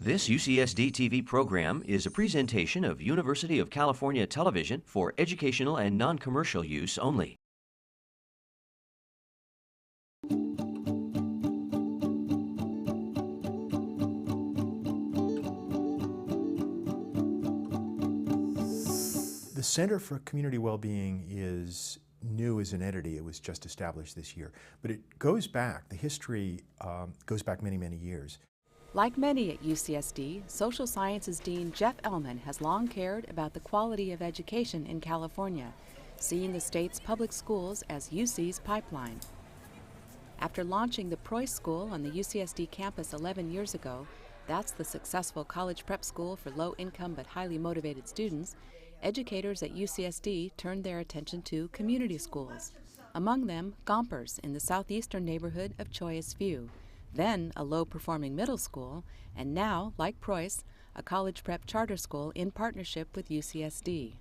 This UCSD TV program is a presentation of University of California Television for educational and non-commercial use only. The Center for Community Wellbeing is new as an entity. It was just established this year. But it goes back, the history goes back many, many years. Like many at UCSD, Social Sciences Dean Jeff Elman has long cared about the quality of education in California, seeing the state's public schools as UC's pipeline. After launching the Preuss School on the UCSD campus 11 years ago, that's the successful college prep school for low-income but highly motivated students, educators at UCSD turned their attention to community schools, among them Gompers in the southeastern neighborhood of Choice View, then a low-performing middle school, and now, like Preuss, a college prep charter school in partnership with UCSD.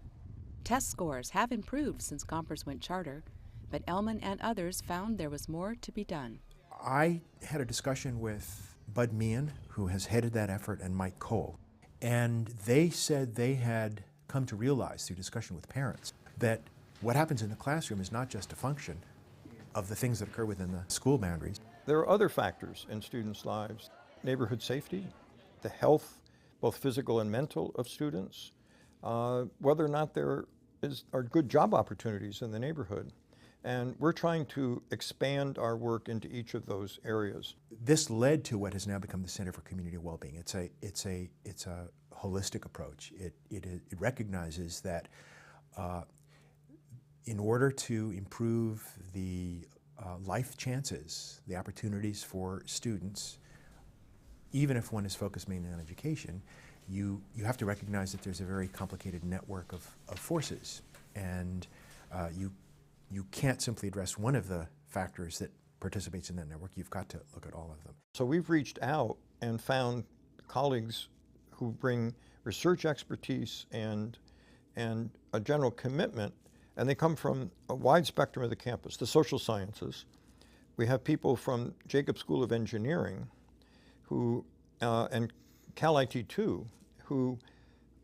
Test scores have improved since Gompers went charter, but Elman and others found there was more to be done. I had a discussion with Bud Meehan, who has headed that effort, and Mike Cole, and they said they had come to realize through discussion with parents that what happens in the classroom is not just a function of the things that occur within the school boundaries. There are other factors in students' lives: neighborhood safety, the health, both physical and mental, of students, whether or not there are good job opportunities in the neighborhood. And we're trying to expand our work into each of those areas. This led to what has now become the Center for Community Wellbeing. It's a holistic approach. It recognizes that in order to improve the life chances, the opportunities for students, even if one is focused mainly on education, you have to recognize that there's a very complicated network of forces, and you can't simply address one of the factors that participates in that network. You've got to look at all of them. So we've reached out and found colleagues who bring research expertise and a general commitment, and they come from a wide spectrum of the campus. The social sciences. We have people from Jacobs School of Engineering who, and Cal IT too, who,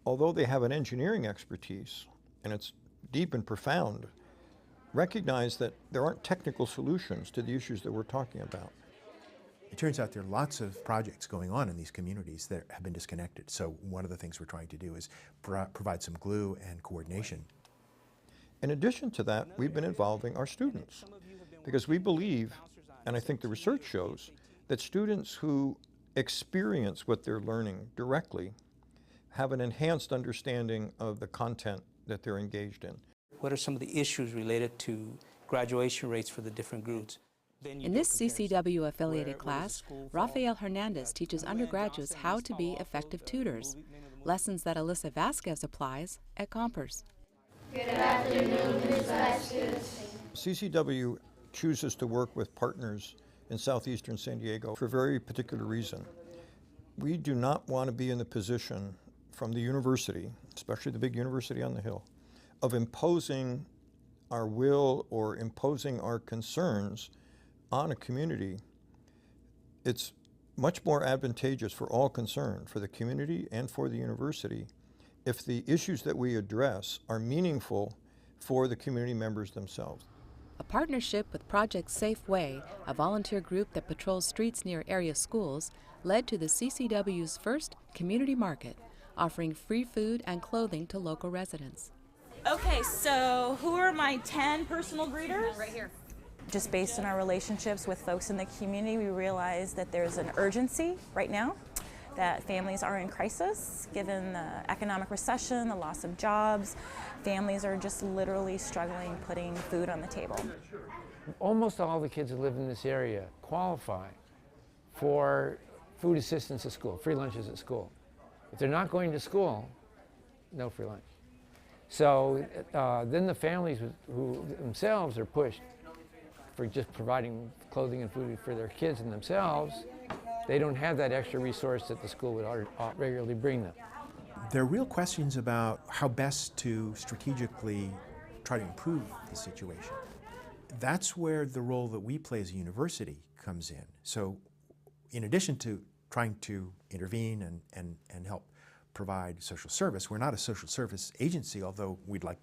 although they have an engineering expertise, and it's deep and profound, recognize that there aren't technical solutions to the issues that we're talking about. It turns out there are lots of projects going on in these communities that have been disconnected. So one of the things we're trying to do is provide some glue and coordination. In addition to that, we've been involving our students, because we believe, and I think the research shows, that students who experience what they're learning directly have an enhanced understanding of the content that they're engaged in. What are some of the issues related to graduation rates for the different groups? In this CCW-affiliated class, Rafael Hernandez teaches undergraduates how to be effective tutors, lessons that Alyssa Vasquez applies at Gompers. Good afternoon, Ms. Vasquez. CCW chooses to work with partners in Southeastern San Diego for a very particular reason. We do not want to be in the position from the university, especially the big university on the Hill, of imposing our will or imposing our concerns on a community. It's much more advantageous for all concerned, for the community and for the university, if the issues that we address are meaningful for the community members themselves. A partnership with Project Safe Way, a volunteer group that patrols streets near area schools, led to the CCW's first community market, offering free food and clothing to local residents. Okay, so who are my 10 personal greeters? Right here. Just based on our relationships with folks in the community, we realize that there's an urgency right now, that families are in crisis given the economic recession, the loss of jobs. Families are just literally struggling putting food on the table. Almost all the kids who live in this area qualify for food assistance at school, free lunches at school. If they're not going to school, no free lunch. So then the families who themselves are pushed for just providing clothing and food for their kids and themselves, they don't have that extra resource that the school would regularly bring them. There are real questions about how best to strategically try to improve the situation. That's where the role that we play as a university comes in. So in addition to trying to intervene and help provide social service. We're not a social service agency, although we'd like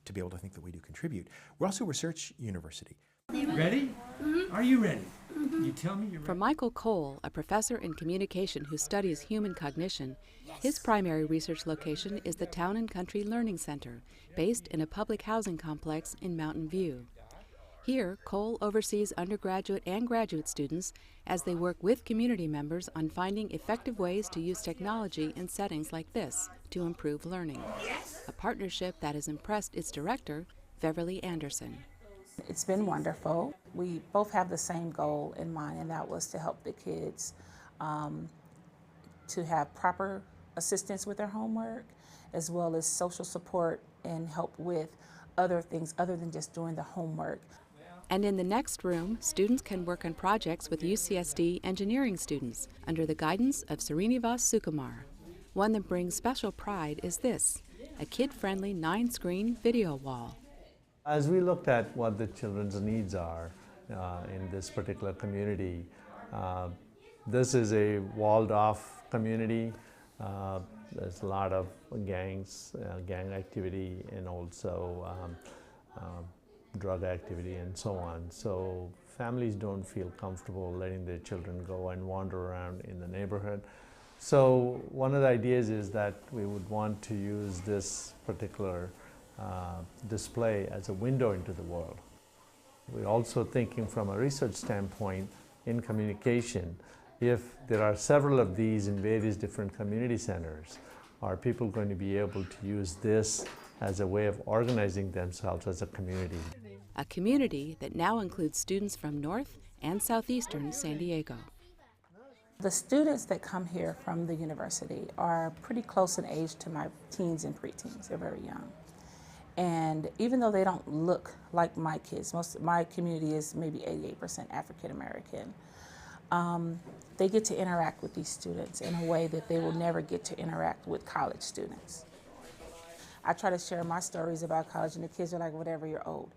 to be able to think that we do contribute. We're also a research university. Ready? Are you ready? You tell me you're ready. For Michael Cole, a professor in communication who studies human cognition, his primary research location is the Town and Country Learning Center, based in a public housing complex in Mountain View. Here, Cole oversees undergraduate and graduate students as they work with community members on finding effective ways to use technology in settings like this to improve learning, a partnership that has impressed its director, Beverly Anderson. It's been wonderful. We both have the same goal in mind, and that was to help the kids to have proper assistance with their homework, as well as social support and help with other things other than just doing the homework. And in the next room, students can work on projects with UCSD engineering students under the guidance of Srinivas Sukumar. One that brings special pride is this, a kid-friendly 9-screen video wall. As we looked at what the children's needs are in this particular community, this is a walled-off community. There's a lot of gangs, gang activity, and also drug activity and so on. So families don't feel comfortable letting their children go and wander around in the neighborhood. So one of the ideas is that we would want to use this particular display as a window into the world. We're also thinking from a research standpoint in communication, if there are several of these in various different community centers, are people going to be able to use this as a way of organizing themselves as a community? A community that now includes students from North and Southeastern San Diego. The students that come here from the university are pretty close in age to my teens and preteens. They're very young. And even though they don't look like my kids, most of my community is maybe 88% African American, they get to interact with these students in a way that they will never get to interact with college students. I try to share my stories about college, and the kids are like, whatever, you're old.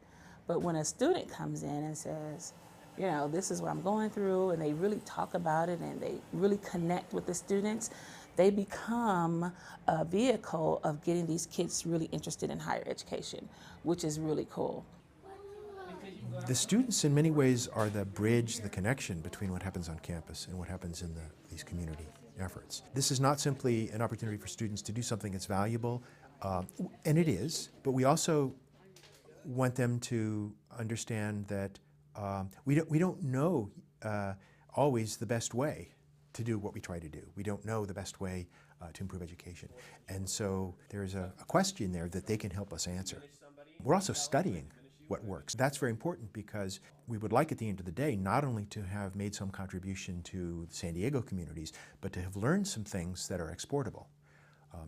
But when a student comes in and says, you know, this is what I'm going through, and they really talk about it and they really connect with the students, they become a vehicle of getting these kids really interested in higher education, which is really cool. The students in many ways are the bridge, the connection between what happens on campus and what happens in these community efforts. This is not simply an opportunity for students to do something that's valuable, and it is, but we also want them to understand that we don't know always the best way to do what we try to do. We don't know the best way to improve education. And so there's a question there that they can help us answer. We're also studying what works. That's very important because we would like at the end of the day not only to have made some contribution to the San Diego communities, but to have learned some things that are exportable.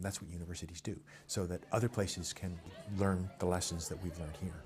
That's what universities do, so that other places can learn the lessons that we've learned here.